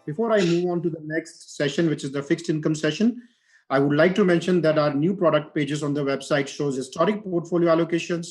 Before I move on to the next session, which is the fixed income session, I would like to mention that our new product pages on the website shows historic portfolio allocations,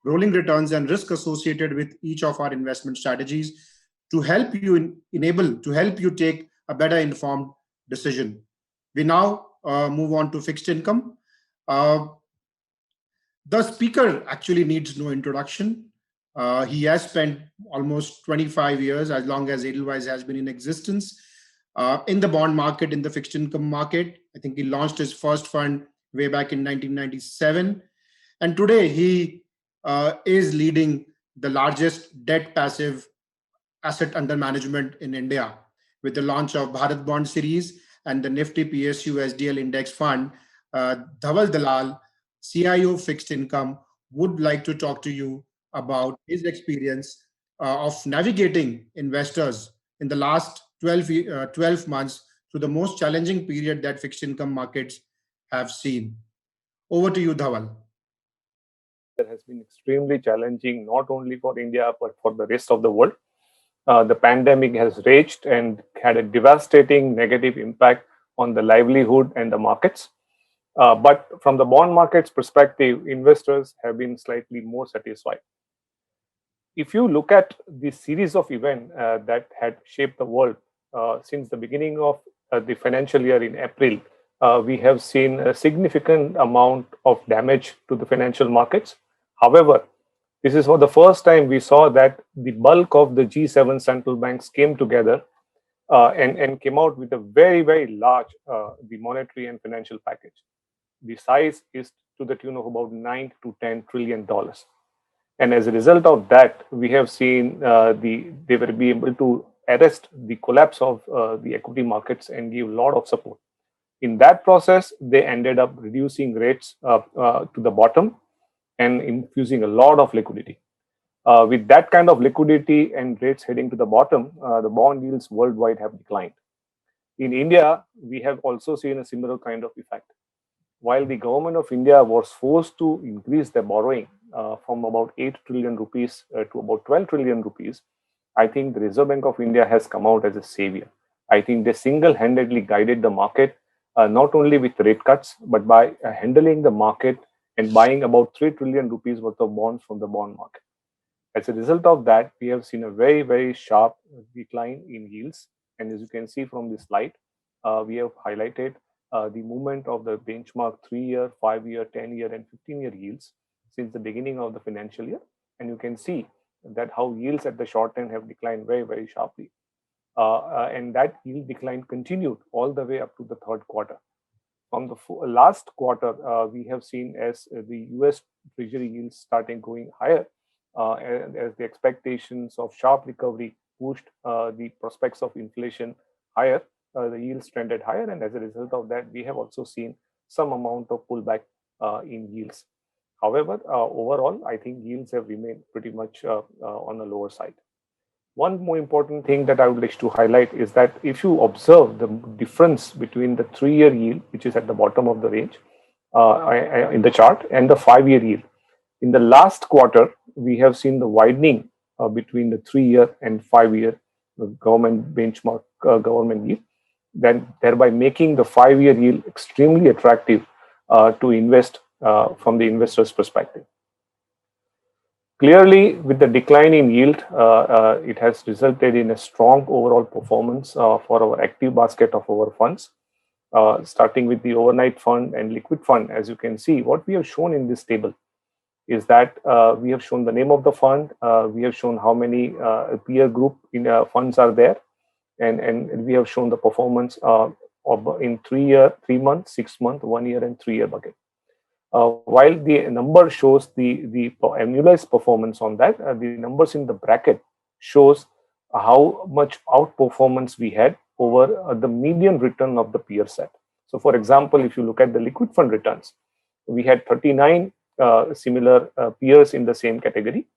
rolling returns, and risk associated with each of our investment strategies to help you to help you take a better informed decision. We now move on to fixed income. Uh, the speaker actually needs no introduction. He has spent almost 25 years, as long as Edelweiss has been in existence, in the bond market, in the fixed income market. I think he launched his first fund way back in 1997. And today he is leading the largest debt passive asset under management in India with the launch of Bharat Bond series and the Nifty PSU SDL Index Fund. Dhawal Dalal, CIO Fixed Income, would like to talk to you about his experience of navigating investors in the last 12 months through the most challenging period that fixed income markets have seen. Over to you, Dhawal. That has been extremely challenging, not only for India, but for the rest of the world. The pandemic has raged and had a devastating negative impact on the livelihood and the markets. But from the bond market's perspective, investors have been slightly more satisfied. If you look at the series of events that had shaped the world since the beginning of the financial year in April, we have seen a significant amount of damage to the financial markets. However, this is for the first time we saw that the bulk of the G7 central banks came together and came out with a very, very large the monetary and financial package. The size is to the tune of about $9 to $10 trillion. And as a result of that, we have seen they will be able to arrest the collapse of the equity markets and give a lot of support. In that process, they ended up reducing rates to the bottom and infusing a lot of liquidity. With that kind of liquidity and rates heading to the bottom, the bond yields worldwide have declined. In India, we have also seen a similar kind of effect. While the government of India was forced to increase their borrowing from about 8 trillion rupees to about 12 trillion rupees, I think the Reserve Bank of India has come out as a savior. I think they single-handedly guided the market, not only with rate cuts, but by handling the market and buying about 3 trillion rupees worth of bonds from the bond market. As a result of that, we have seen a very, very sharp decline in yields. And as you can see from this slide, we have highlighted the movement of the benchmark 3-year, 5-year, 10-year, and 15-year yields since the beginning of the financial year. And you can see that how yields at the short end have declined very, very sharply. And that yield decline continued all the way up to the third quarter. From the last quarter, we have seen as the US Treasury yields starting going higher, as the expectations of sharp recovery pushed the prospects of inflation higher, the yields trended higher, and as a result of that, we have also seen some amount of pullback in yields. However, overall, I think yields have remained pretty much on the lower side. One more important thing that I would like to highlight is that if you observe the difference between the 3-year yield, which is at the bottom of the range in the chart, and the 5-year yield, in the last quarter, we have seen the widening between the 3-year and 5-year government benchmark government yield, then thereby making the 5-year yield extremely attractive to invest from the investor's perspective. Clearly, with the decline in yield, it has resulted in a strong overall performance for our active basket of our funds, starting with the overnight fund and liquid fund. As you can see, what we have shown in this table is that we have shown the name of the fund, we have shown how many peer group funds are there, and we have shown the performance in 3 months, 6 months, 1 year, and 3-year bucket. While the number shows the annualized performance on that, the numbers in the bracket shows how much outperformance we had over the median return of the peer set. So, for example, if you look at the liquid fund returns, we had 39 similar peers in the same category.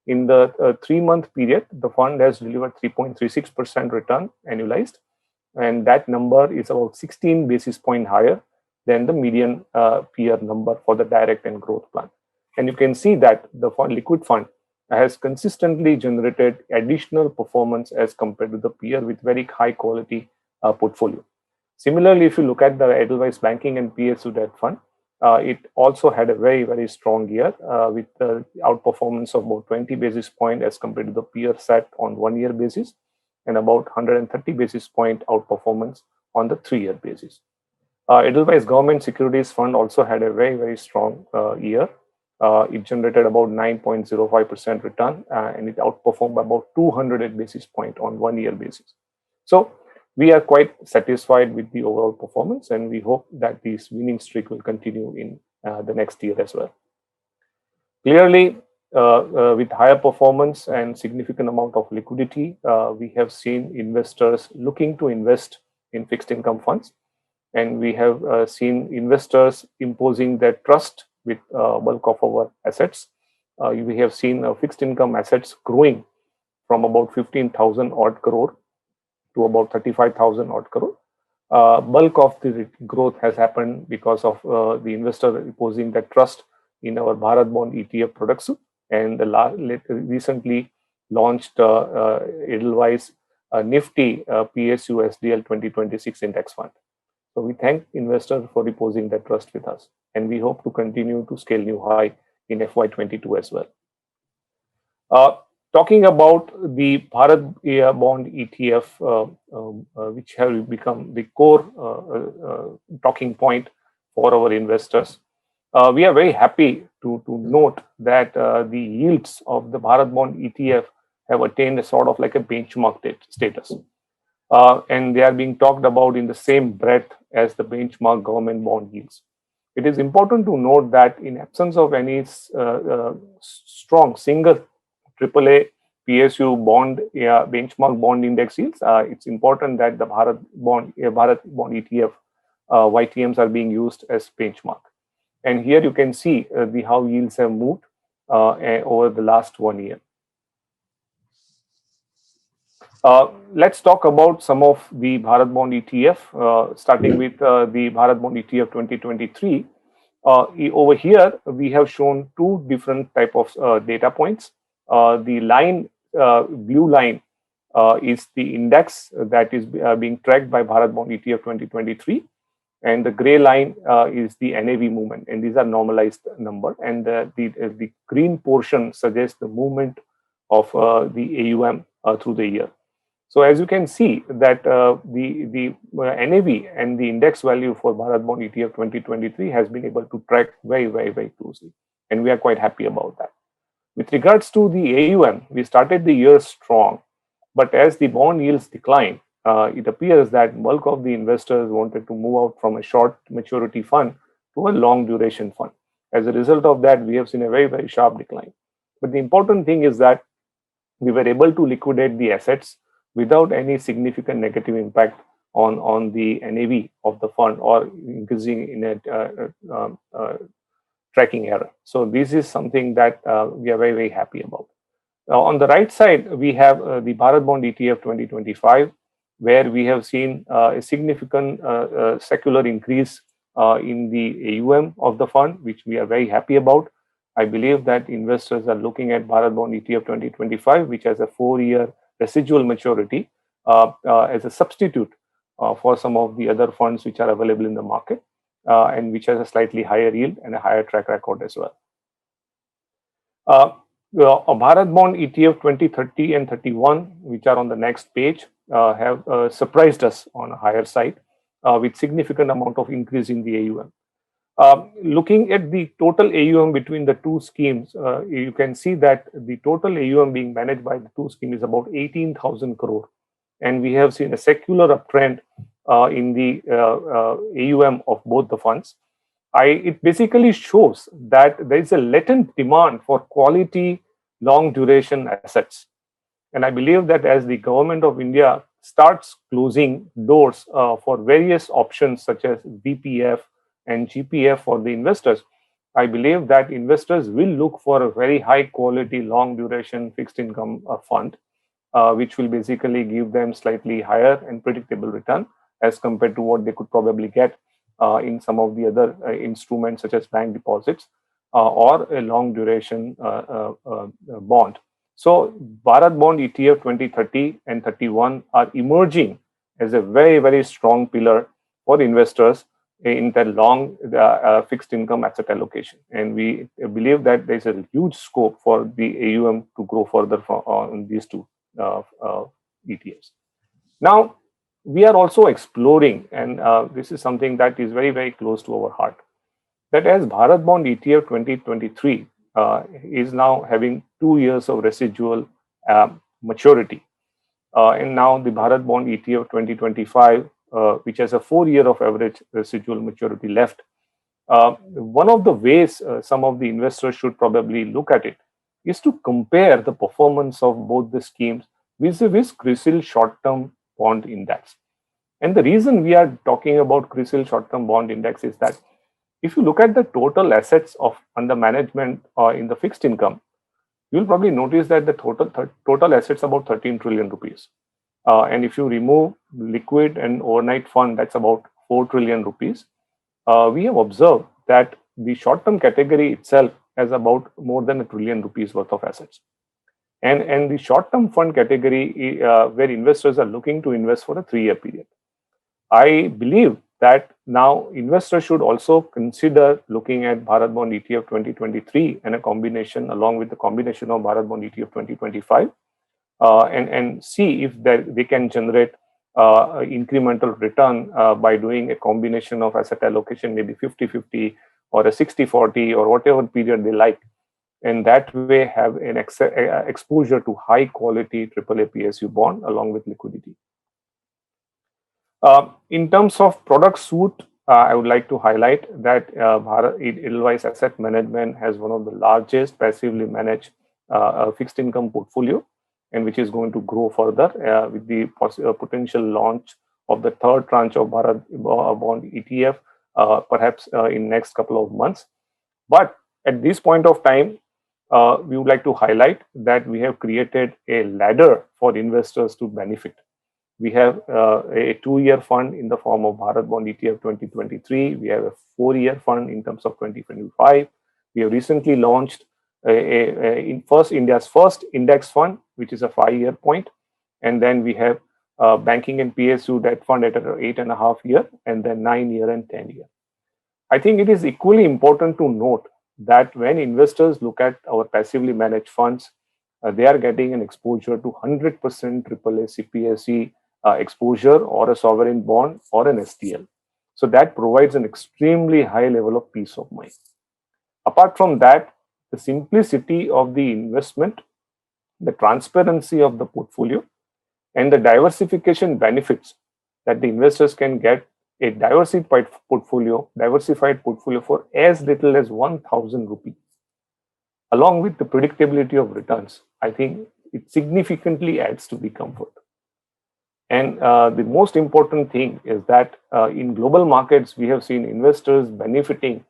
In the 3-month period, the fund has delivered 3.36% return annualized, and that number is about 16 basis points higher than the median peer number for the direct and growth plan. And you can see that the liquid fund has consistently generated additional performance as compared to the peer with very high quality portfolio. Similarly, if you look at the Edelweiss Banking and PSU Debt Fund, it also had a very, very strong year with the outperformance of about 20 basis points as compared to the peer set on 1 year basis, and about 130 basis point outperformance on the 3-year basis. Edelweiss Government Securities Fund also had a very, very strong year. It generated about 9.05% return, and it outperformed by about 200 basis points on 1 year basis. So we are quite satisfied with the overall performance, and we hope that this winning streak will continue in the next year as well. Clearly, with higher performance and significant amount of liquidity, we have seen investors looking to invest in fixed income funds, and we have seen investors imposing their trust with bulk of our assets. We have seen fixed income assets growing from about 15,000 odd crore to about 35,000 odd crore. Bulk of the growth has happened because of the investor imposing their trust in our Bharat Bond ETF products, and the recently launched Edelweiss Nifty PSU SDL 2026 Index Fund. So we thank investors for reposing their trust with us, and we hope to continue to scale new high in FY22 as well. Talking about the Bharat Bond ETF, which have become the core talking point for our investors, we are very happy to note that the yields of the Bharat Bond ETF have attained a sort of like a benchmark status. And they are being talked about in the same breadth as the benchmark government bond yields. It is important to note that in absence of any strong single AAA PSU bond benchmark bond index yields, it's important that the Bharat Bond ETF YTMs are being used as benchmark. And here you can see how yields have moved over the last 1 year. Let's talk about some of the Bharat Bond ETF, starting with the Bharat Bond ETF 2023. Over here, we have shown two different type of data points. The line, blue line, is the index that is being tracked by Bharat Bond ETF 2023, and the gray line is the NAV movement, and these are normalized number. And the green portion suggests the movement of the AUM through the year. So as you can see that the NAV and the index value for Bharat Bond ETF 2023 has been able to track very, very, very closely, and we are quite happy about that. With regards to the AUM, we started the year strong, but as the bond yields decline, it appears that bulk of the investors wanted to move out from a short maturity fund to a long duration fund. As a result of that, we have seen a very, very sharp decline. But the important thing is that we were able to liquidate the assets without any significant negative impact on the NAV of the fund or increasing in a tracking error. So this is something that we are very, very happy about. On the right side, we have the Bharat Bond ETF 2025, where we have seen a significant secular increase in the AUM of the fund, which we are very happy about. I believe that investors are looking at Bharat Bond ETF 2025, which has a 4-year residual maturity as a substitute for some of the other funds which are available in the market, and which has a slightly higher yield and a higher track record as well. Bharat Bond ETF 2030 and 31, which are on the next page, have surprised us on a higher side with significant amount of increase in the AUM. Looking at the total AUM between the two schemes, you can see that the total AUM being managed by the two schemes is about 18,000 crore. And we have seen a secular uptrend in the AUM of both the funds. It basically shows that there is a latent demand for quality, long duration assets. And I believe that as the government of India starts closing doors for various options such as BPF and GPF for the investors, I believe that investors will look for a very high quality, long duration fixed income fund, which will basically give them slightly higher and predictable return as compared to what they could probably get in some of the other instruments such as bank deposits, or a long duration bond. So Bharat Bond ETF 2030 and 31 are emerging as a very, very strong pillar for investors in the long fixed income asset allocation. And we believe that there's a huge scope for the AUM to grow further on these two ETFs. Now, we are also exploring, and this is something that is very, very close to our heart, that as Bharat Bond ETF 2023 is now having 2 years of residual maturity, and now the Bharat Bond ETF 2025, which has a 4-year of average residual maturity left. One of the ways some of the investors should probably look at it is to compare the performance of both the schemes vis-a-vis CRISIL short-term bond index. And the reason we are talking about CRISIL short-term bond index is that if you look at the total assets of under management in the fixed income, you'll probably notice that the total assets about 13 trillion rupees. And if you remove liquid and overnight fund, that's about 4 trillion rupees. We have observed that the short-term category itself has about more than 1 trillion rupees worth of assets. And the short-term fund category where investors are looking to invest for a 3-year period. I believe that now investors should also consider looking at Bharat Bond ETF 2023 and a combination along with the combination of Bharat Bond ETF 2025 and see if they can generate incremental return by doing a combination of asset allocation, maybe 50-50 or a 60-40 or whatever period they like. And that way have an exposure to high quality AAA PSU bond along with liquidity. In terms of product suite, I would like to highlight that Edelweiss Asset Management has one of the largest passively managed fixed income portfolio, and which is going to grow further with the potential launch of the third tranche of Bharat Bond ETF, perhaps in next couple of months. But at this point of time, we would like to highlight that we have created a ladder for investors to benefit. We have a 2-year fund in the form of Bharat Bond ETF 2023. We have a 4-year fund in terms of 2025. We have recently launched India's first index fund, which is a 5-year point. And then we have banking and PSU debt fund at 8.5 year, and then 9-year and 10-year. I think it is equally important to note that when investors look at our passively managed funds, they are getting an exposure to 100% AAA CPSE exposure or a sovereign bond or an STL. So that provides an extremely high level of peace of mind. Apart from that, the simplicity of the investment, the transparency of the portfolio, and the diversification benefits that the investors can get a diversified portfolio for as little as 1,000 rupees. Along with the predictability of returns, I think it significantly adds to the comfort. And the most important thing is that in global markets, we have seen investors benefiting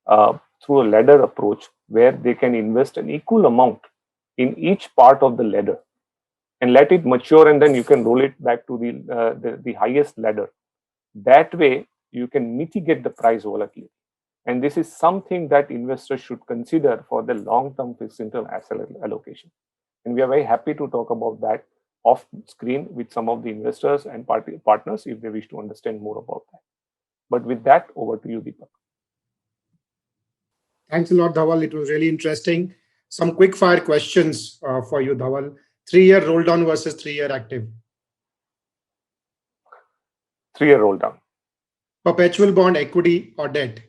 through a ladder approach where they can invest an equal amount in each part of the ladder and let it mature, and then you can roll it back to the highest ladder. That way, you can mitigate the price volatility. And this is something that investors should consider for the long-term fixed income asset allocation. And we are very happy to talk about that off screen with some of the investors and partners if they wish to understand more about that. But with that, over to you, Deepak. Thanks a lot, Dhawal. It was really interesting. Some quick fire questions for you, Dhawal. 3-year roll down versus 3-year active. 3-year roll down. Perpetual bond, equity or debt?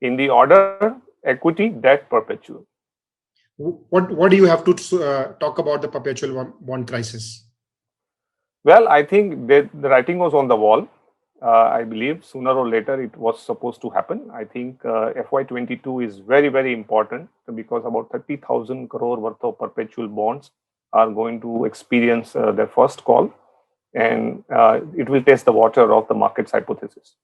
In the order, equity, debt, perpetual. What do you have to talk about the perpetual bond crisis? Well, I think the writing was on the wall. I believe sooner or later it was supposed to happen. I think FY22 is very, very important because about 30,000 crore worth of perpetual bonds are going to experience their first call, and it will test the water of the market's hypothesis.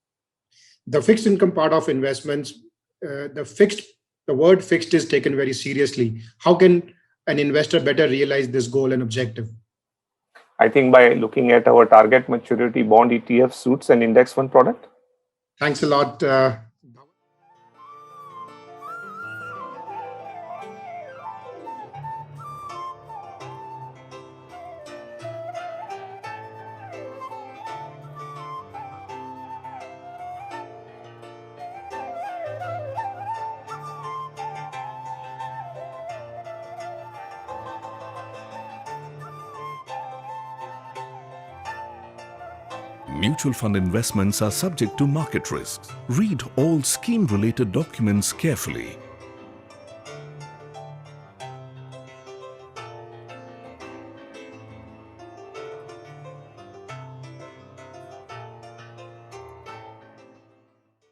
The fixed income part of investments, the word fixed is taken very seriously. How can an investor better realize this goal and objective? I think by looking at our target maturity bond ETF suits and index fund product. Thanks a lot. Mutual fund investments are subject to market risks. Read all scheme-related documents carefully.